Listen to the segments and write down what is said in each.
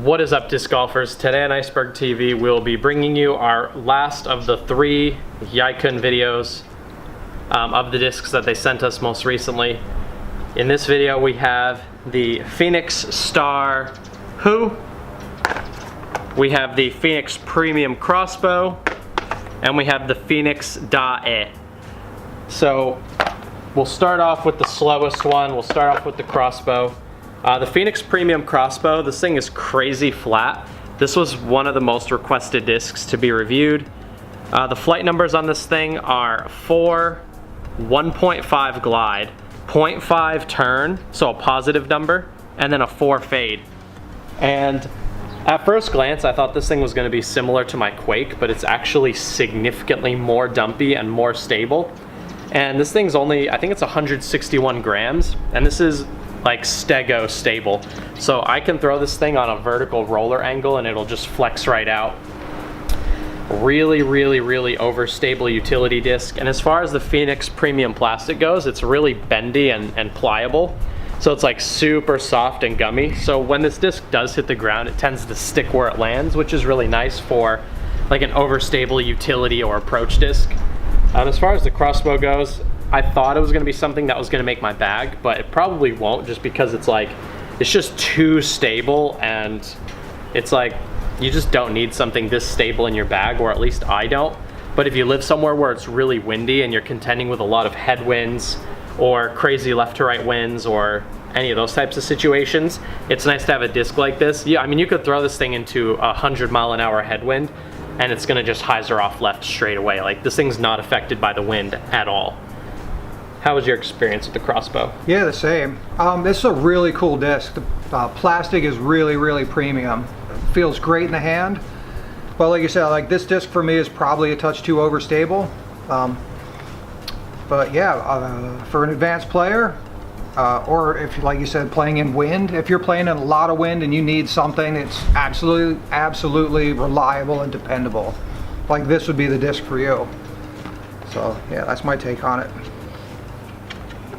What is up, disc golfers? Today on Iceberg TV, we'll be bringing you our last of the 3 Yikun videos of the discs that they sent us most recently. In this video, we have the Phoenix Star Who, we have the Phoenix Premium Crossbow, and we have the Phoenix Da-E. So we'll start off with the slowest one. We'll start off with the Crossbow. The Phoenix Premium Crossbow, this thing is crazy flat. This was one of the most requested discs to be reviewed. The flight numbers on this thing are 4, 1.5 glide, 0.5 turn, so a positive number, and then a 4 fade. And at first glance, I thought this thing was going to be similar to my Quake, but it's actually significantly more dumpy and more stable. And this thing's only, I think it's 161 grams, and this is like stego stable. So I can throw this thing on a vertical roller angle and it'll just flex right out. Really overstable utility disc. And as far as the Phoenix Premium plastic goes, it's really bendy and pliable. So it's like super soft and gummy. So when this disc does hit the ground, it tends to stick where it lands, which is really nice for like an overstable utility or approach disc. As far as the Crossbow goes, I thought it was going to be something that was going to make my bag, but it probably won't, just because it's like, it's just too stable, and it's like, you just don't need something this stable in your bag, or at least I don't. But if you live somewhere where it's really windy and you're contending with a lot of headwinds or crazy left to right winds or any of those types of situations, it's nice to have a disc like this. Yeah, I mean, you could throw this thing into a 100-mile-an-hour headwind and it's gonna just hyzer off left straight away. Like, this thing's not affected by the wind at all. How was your experience with the Crossbow? Yeah, the same. This is a really cool disc. The plastic is really premium. It feels great in the hand. But like you said, like this disc for me is probably a touch too overstable. But yeah, for an advanced player, or if, like you said, playing in wind, if you're playing in a lot of wind and you need something that's absolutely reliable and dependable, like this would be the disc for you. So yeah, that's my take on it.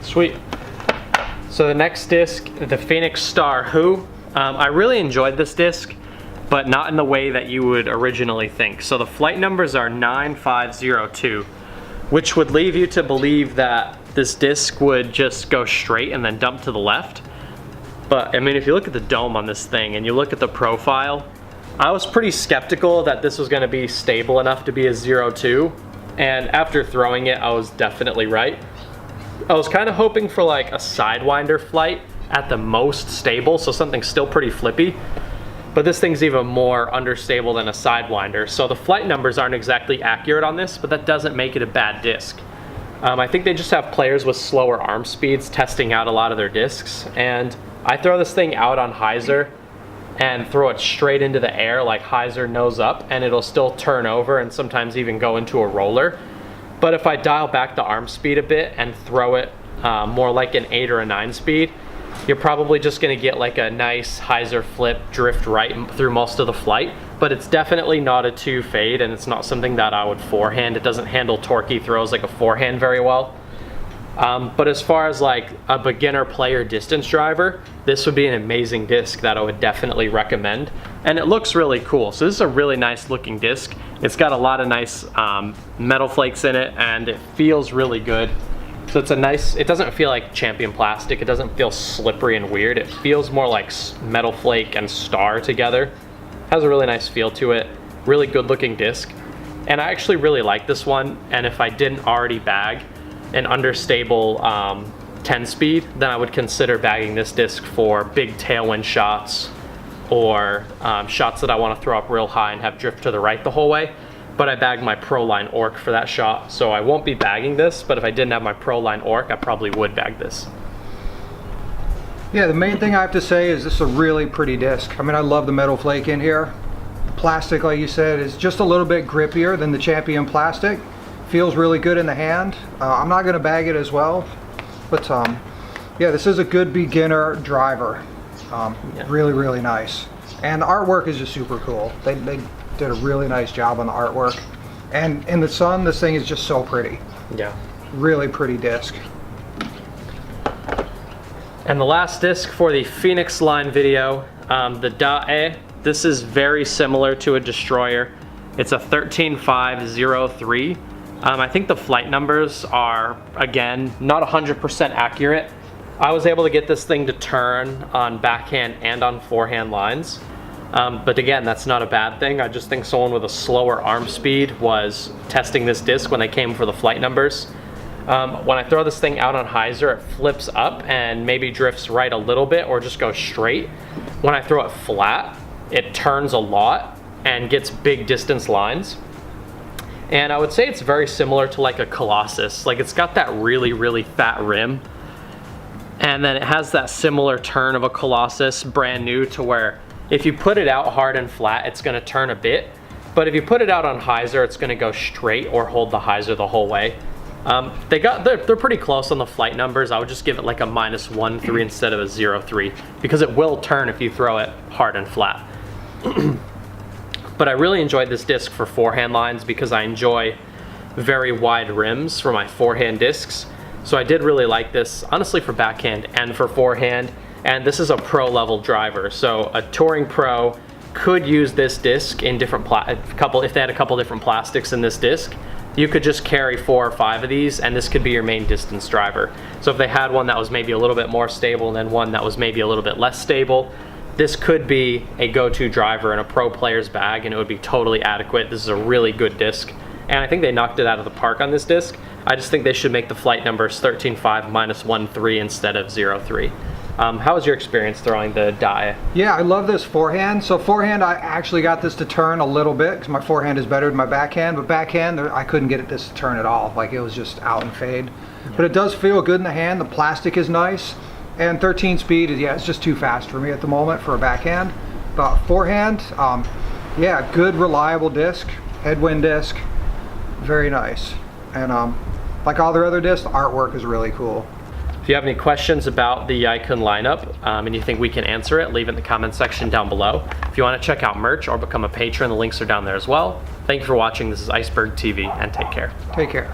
Sweet. So the next disc, the Phoenix Star Who. I really enjoyed this disc, but not in the way that you would originally think. So the flight numbers are 9502, which would leave you to believe that this disc would just go straight and then dump to the left. But I mean, if you look at the dome on this thing and you look at the profile, I was pretty skeptical that this was going to be stable enough to be a 02. And after throwing it, I was definitely right. I was kind of hoping for like a Sidewinder flight at the most stable, so something still pretty flippy. But this thing's even more understable than a Sidewinder. So the flight numbers aren't exactly accurate on this, but that doesn't make it a bad disc. I think they just have players with slower arm speeds testing out a lot of their discs. And I throw this thing out on hyzer and throw it straight into the air like hyzer nose up, and it'll still turn over and sometimes even go into a roller. But if I dial back the arm speed a bit and throw it more like an 8 or a 9 speed, you're probably just going to get like a nice hyzer flip drift right through most of the flight. But it's definitely not a 2 fade, and it's not something that I would forehand. It doesn't handle torquey throws like a forehand very well. But as far as like a beginner player distance driver, this would be an amazing disc that I would definitely recommend. And it looks really cool. So this is a really nice looking disc. It's got a lot of nice metal flakes in it, and it feels really good. So it's a nice, it doesn't feel like champion plastic. It doesn't feel slippery and weird. It feels more like metal flake and star together. Has a really nice feel to it. Really good looking disc. And I actually really like this one. And if I didn't already bag an understable 10 speed, then I would consider bagging this disc for big tailwind shots, or shots that I want to throw up real high and have drift to the right the whole way. But I bagged my Pro Line Orc for that shot, so I won't be bagging this, but if I didn't have my Pro Line Orc, I probably would bag this. Yeah, the main thing I have to say is this is a really pretty disc. I mean, I love the metal flake in here. The plastic, like you said, is just a little bit grippier than the Champion plastic. Feels really good in the hand. I'm not going to bag it as well, but yeah, this is a good beginner driver. Yeah. Really nice. And the artwork is just super cool. They did a really nice job on the artwork. And in the sun, this thing is just so pretty. Yeah. Really pretty disc. And the last disc for the Phoenix line video, the Da-E. This is very similar to a Destroyer. It's a 13503. I think the flight numbers are, again, not 100% accurate. I was able to get this thing to turn on backhand and on forehand lines. But again, that's not a bad thing. I just think someone with a slower arm speed was testing this disc when they came for the flight numbers. When I throw this thing out on hyzer, it flips up and maybe drifts right a little bit or just goes straight. When I throw it flat, it turns a lot and gets big distance lines. And I would say it's very similar to like a Colossus. Like, it's got that really, really fat rim. And then it has that similar turn of a Colossus, brand new, to where if you put it out hard and flat, it's gonna turn a bit. But if you put it out on hyzer, it's gonna go straight or hold the hyzer the whole way. They're pretty close on the flight numbers. I would just give it like a -1.3 instead of a 0.3 because it will turn if you throw it hard and flat. But I really enjoyed this disc for forehand lines because I enjoy very wide rims for my forehand discs. So I did really like this, honestly, for backhand and for forehand. And this is a pro level driver. So a touring pro could use this disc in different if they had a couple different plastics in this disc. You could just carry 4 or 5 of these and this could be your main distance driver. So if they had one that was maybe a little bit more stable and then one that was maybe a little bit less stable, this could be a go-to driver in a pro player's bag and it would be totally adequate. This is a really good disc. And I think they knocked it out of the park on this disc. I just think they should make the flight numbers 13.5 -1.3 instead of 0.3. How was your experience throwing the die? Yeah, I love this forehand. So forehand, I actually got this to turn a little bit because my forehand is better than my backhand, but backhand, I couldn't get this to turn at all. Like, it was just out and fade. Yeah. But it does feel good in the hand. The plastic is nice. And 13 speed, yeah, it's just too fast for me at the moment for a backhand. But forehand, yeah, good, reliable disc, headwind disc, very nice. And like all their other discs, the artwork is really cool. If you have any questions about the Yikun lineup and you think we can answer it, leave it in the comment section down below. If you want to check out merch or become a patron, the links are down there as well. Thank you for watching. This is Iceberg TV, and take care. Take care.